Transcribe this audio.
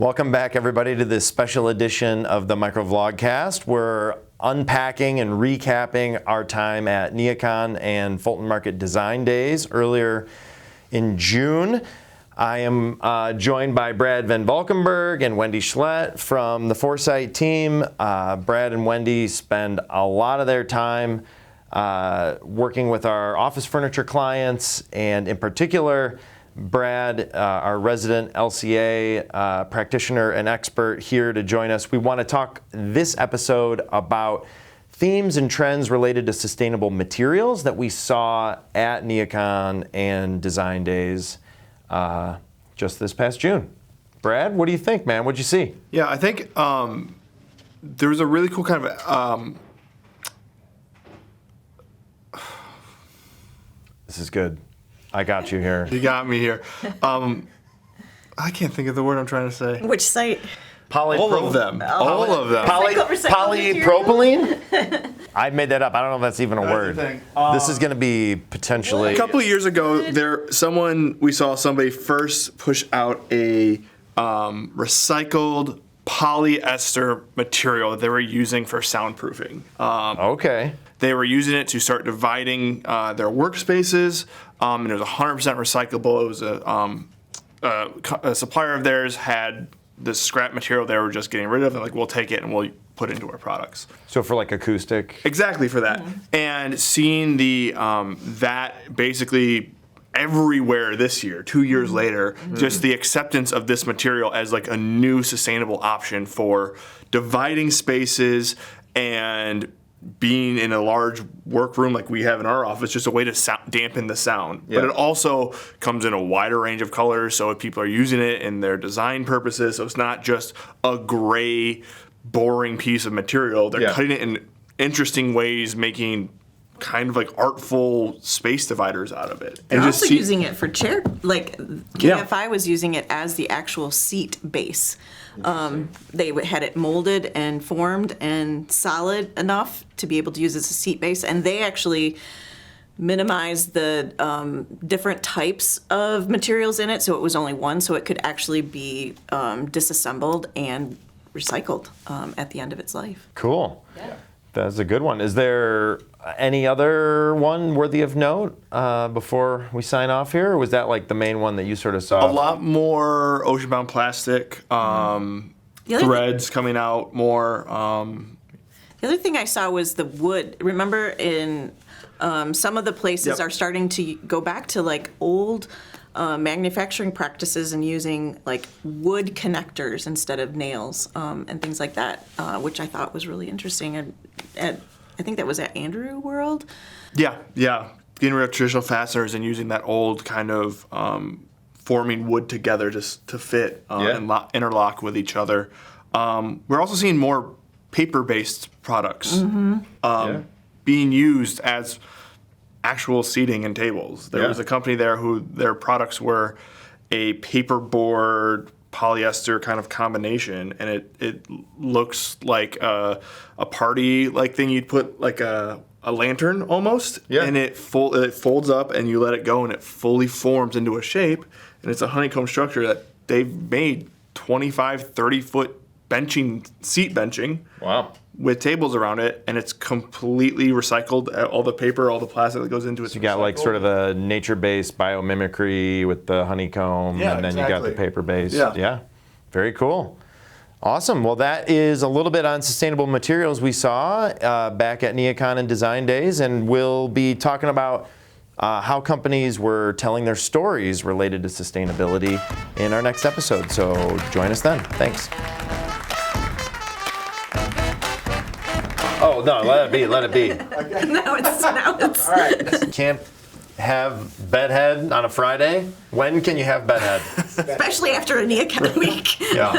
Welcome back, everybody, to this special edition of the Micro Vlogcast. We're unpacking and recapping our time at NeoCon and Fulton Market Design Days earlier in June. I am joined by Brad Van Valkenburg and Wendy Schlett from the Foresight team. Brad and Wendy spend a lot of their time working with our office furniture clients, and in particular, Brad, our resident LCA practitioner and expert, here to join us. We want to talk this episode about themes and trends related to sustainable materials that we saw at NeoCon and Design Days just this past June. Brad, what do you think, man? What'd you see? Yeah, I think there was a really cool kind of... This is good. I got you here. You got me here. I can't think of the word I'm trying to say. Which site? All of them. All of them. Polypropylene? I made that up. I don't know if that's even a word. This is going to be potentially... A couple of years ago, we saw somebody first push out a recycled polyester material that they were using for soundproofing. Okay. They were using it to start dividing their workspaces, and it was 100% recyclable. It was a supplier of theirs had this scrap material they were just getting rid of, and like, we'll take it and we'll put it into our products. So for like acoustic? Exactly, for that. Mm-hmm. And seeing that basically everywhere this year, 2 years later, just the acceptance of this material as like a new sustainable option for dividing spaces and being in a large workroom like we have in our office, just a way to dampen the sound. Yep. But it also comes in a wider range of colors, so if people are using it in their design purposes, so it's not just a gray, boring piece of material. They're cutting it in interesting ways, making kind of like artful space dividers out of it. They're also using it for chair, like KFI was using it as the actual seat base. They had it molded and formed and solid enough to be able to use as a seat base, and they actually minimized the different types of materials in it, so it was only one, so it could actually be disassembled and recycled at the end of its life. Cool. Yeah. That's a good one. Is there any other one worthy of note before we sign off here? Or was that like the main one that you sort of saw? A lot more ocean-bound plastic, threads coming out more. The other thing I saw was the wood. Remember in some of the places are starting to go back to like old manufacturing practices and using like wood connectors instead of nails and things like that, which I thought was really interesting. And I think that was at Andrew World. Yeah. Getting rid of traditional fasteners and using that old kind of forming wood together just to fit and interlock with each other. We're also seeing more paper-based products being used as actual seating and tables. There was a company there who their products were a paperboard polyester kind of combination, and it looks like a party like thing you'd put like a lantern almost, and it folds up and you let it go and it fully forms into a shape, and it's a honeycomb structure that they've made 25, 30 foot seat benching. Wow. With tables around it, and it's completely recycled. All the paper, all the plastic that goes into it. So you got like sort of a nature-based biomimicry with the honeycomb, and then you got the paper-based. Yeah, very cool. Awesome. Well, that is a little bit on sustainable materials we saw back at NeoCon and Design Days, and we'll be talking about how companies were telling their stories related to sustainability in our next episode. So join us then. Thanks. Oh, no, let it be. Now it's. All right. Can't have bedhead on a Friday. When can you have bedhead? Especially after a NeoCon week. Yeah.